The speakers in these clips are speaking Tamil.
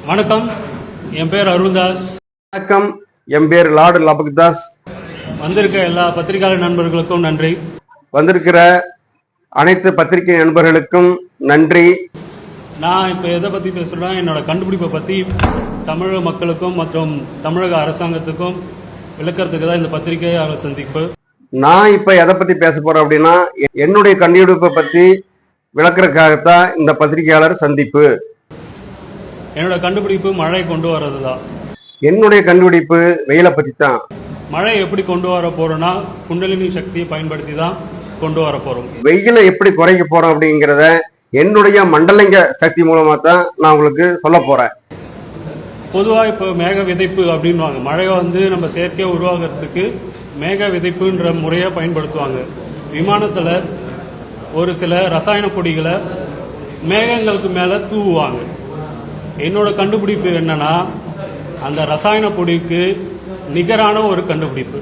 வணக்கம், என் பேர் அருள்தாஸ். வணக்கம், என் பேர் லார்டு லபக்தாஸ். வந்திருக்க எல்லா பத்திரிகையாளர் நண்பர்களுக்கும் நன்றி. வந்திருக்கிற அனைத்து பத்திரிகை நண்பர்களுக்கும் நன்றி. நான் இப்போ எதை பற்றி பேசுகிறேன்னா, என்னோட கண்டுபிடிப்பை பற்றி தமிழக மக்களுக்கும் மற்றும் தமிழக அரசாங்கத்துக்கும் விளக்கறதுக்கு தான் இந்த பத்திரிகையாளர் சந்திப்பு. நான் இப்போ எதை பற்றி பேச போகிறேன் அப்படின்னா, என்னுடைய கண்டுபிடிப்பை பற்றி விளக்குறதுக்காகத்தான் இந்த பத்திரிகையாளர் சந்திப்பு. என்னோட கண்டுபிடிப்பு மழை கொண்டு வர்றது தான். என்னுடைய கண்டுபிடிப்பு வெயிலை பற்றி தான். மழை எப்படி கொண்டு வர போறோம்னா, குண்டலினி சக்தியை பயன்படுத்தி தான் கொண்டு வர போறோம். வெயிலை எப்படி குறைக்க போறோம் அப்படிங்கிறத என்னுடைய மண்டலிங்க சக்தி மூலமா தான் நான் உங்களுக்கு சொல்ல போறேன். பொதுவாக இப்போ மேக விதைப்பு அப்படின்வாங்க. மழையை நம்ம செயற்கையாக உருவாகிறதுக்கு மேக விதைப்புன்ற முறையை பயன்படுத்துவாங்க. விமானத்தில் ஒரு சில ரசாயன பொடிகளை மேகங்களுக்கு மேலே தூவுவாங்க. என்னோட கண்டுபிடிப்பு என்னன்னா, அந்த ரசாயன பொடிக்கு நிகரான ஒரு கண்டுபிடிப்பு.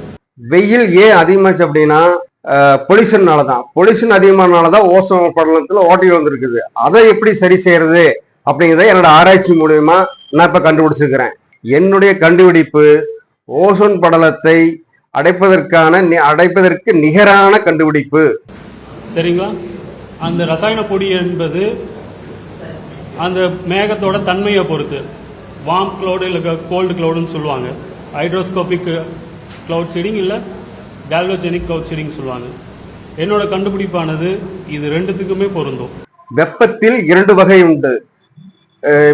வெயில் ஏன் அதிகமாச்சு அப்படின்னா பொல்யூஷன்னால தான். பொல்யூஷன் அதிகமானாலதான் ஓசோன் படலத்துல ஓட்டைகள் வந்திருக்குது. அதை எப்படி சரி செய்யறது அப்படிங்கிறத என்னோட ஆராய்ச்சி மூலியமா நான் இப்ப கண்டுபிடிச்சிருக்கிறேன். என்னுடைய கண்டுபிடிப்பு ஓசோன் படலத்தை அடைப்பதற்கு நிகரான கண்டுபிடிப்பு. சரிங்களா? அந்த ரசாயன பொடி என்பது அந்த மேகத்தோட தன்மையை பொறுத்து வார்ம் கிளவுடு இல்லை கோல்டு கிளவுடுன்னு சொல்லுவாங்க. ஹைட்ரோஸ்கோபிக் கிளவுட் சீடிங் இல்லை கால்வஜெனிக் கிளவுட் சீடிங் சொல்லுவாங்க. என்னோட கண்டுபிடிப்பானது இது ரெண்டுத்துக்குமே பொருந்தும். வெப்பத்தில் இரண்டு வகை உண்டு,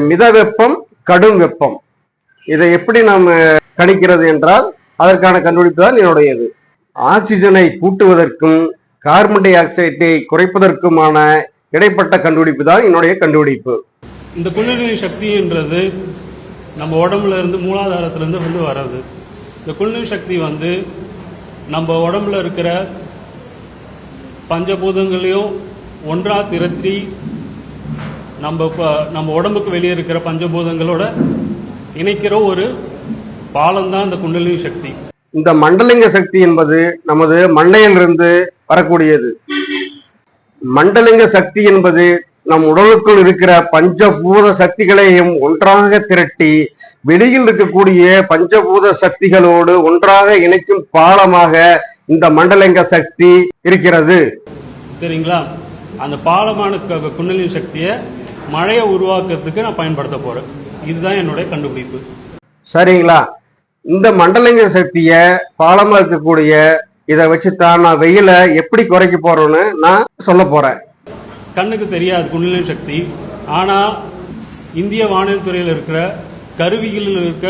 மித வெப்பம், கடும் வெப்பம். இதை எப்படி நாம் கணிக்கிறது என்றால் அதற்கான கண்டுபிடிப்பு தான் என்னுடையது. ஆக்சிஜனை கூட்டுவதற்கும் கார்பன் டை ஆக்சைடை குறைப்பதற்குமான இடைப்பட்ட கண்டுபிடிப்பு தான் என்னுடைய கண்டுபிடிப்பு. இந்த குண்டலினி சக்தின்றது நம்ம உடம்புல இருந்து மூலாதாரத்திலிருந்து வர்றது. இந்த குண்டலினி சக்தி நம்ம உடம்புல இருக்கிற பஞ்சபூதங்களையும் ஒன்றா திரட்டி நம்ம உடம்புக்கு வெளியே இருக்கிற பஞ்சபூதங்களோட இணைக்கிற ஒரு பாலம் தான் இந்த குண்டலினி சக்தி. இந்த மண்டலிங்க சக்தி என்பது நமது மண்டையிலிருந்து வரக்கூடியது. மண்டலிங்க சக்தி என்பது நம் உடலுக்குள் இருக்கிற பஞ்சபூத சக்திகளையும் ஒன்றாக திரட்டி வெளியில் இருக்கக்கூடிய பஞ்சபூத சக்திகளோடு ஒன்றாக இணைக்கும் பாலமாக இந்த மண்டலிங்க சக்தி இருக்கிறது. சரிங்களா? அந்த பாலமான குண்டலினி சக்தியை மழையை உருவாக்குறதுக்கு நான் பயன்படுத்த போறேன். இதுதான் என்னுடைய கண்டுபிடிப்பு. சரிங்களா? இந்த மண்டலிங்க சக்திய பாலமா இருக்கக்கூடிய இதை வச்சுதான் நான் வெயில எப்படி குறைக்க போறோம்னு நான் சொல்ல போறேன். கண்ணுக்கு தெரியாது குண்டலினி சக்தி. ஆனா இந்திய வானிலை துறையில் இருக்கிற கருவிகளில் இருக்க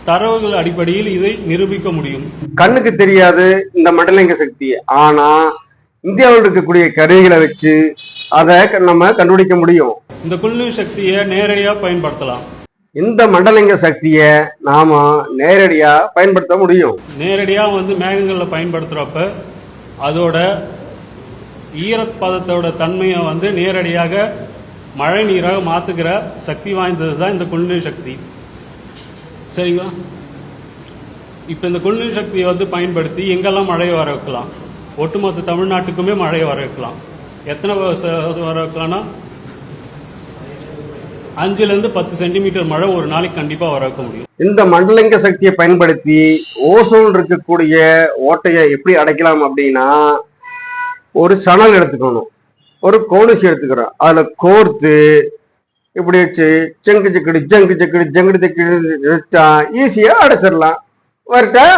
தரவுகள் அடிப்படையில் இதை நிரூபிக்க முடியும். கண்ணுக்கு தெரியாது இந்த மண்டலிங்க சக்தி, ஆனா இந்தியாவில் இருக்கக்கூடிய கருவிகளை வச்சு அதை நம்ம கண்டுபிடிக்க முடியும். இந்த குண்டலினி சக்தியை நேரடியாக பயன்படுத்தலாம். இந்த மண்டலிங்க சக்தியை நாம நேரடியா பயன்படுத்த முடியும். நேரடியா மேகங்கள்ல பயன்படுத்துறப்ப அதோட ஈரப்பதத்தோட தன்மையை நேரடியாக மழை நீராக மாத்துக்கிற சக்தி வாய்ந்தது தான் இந்த குண்டலினி சக்தி. சரிங்களா? இப்ப இந்த குண்டலினி சக்தியை பயன்படுத்தி எங்கெல்லாம் மழையை வர வைக்கலாம்? ஒட்டுமொத்த தமிழ்நாட்டுக்குமே மழையை வர வைக்கலாம். எத்தனை வர வைக்கலாம்னா 5 to 10 சென்டிமீட்டர் மழை ஒரு நாளைக்கு கண்டிப்பா வர வைக்க முடியும். இந்த மண்டலிங்க சக்தியை பயன்படுத்தி ஓசோன் இருக்கக்கூடிய ஓட்டையை எப்படி அடைக்கலாம் அப்படின்னா, ஒரு சணல் எடுத்துக்கணும், ஒரு கோணிசி எடுத்துக்கிறோம், அதுல கோர்த்து இப்படி வச்சு செங்கு செக்கடி ஜங்கு செக்கடி ஜங்குடி செக்கடி ஈஸியா அடைச்சிடலாம். வரட்டா?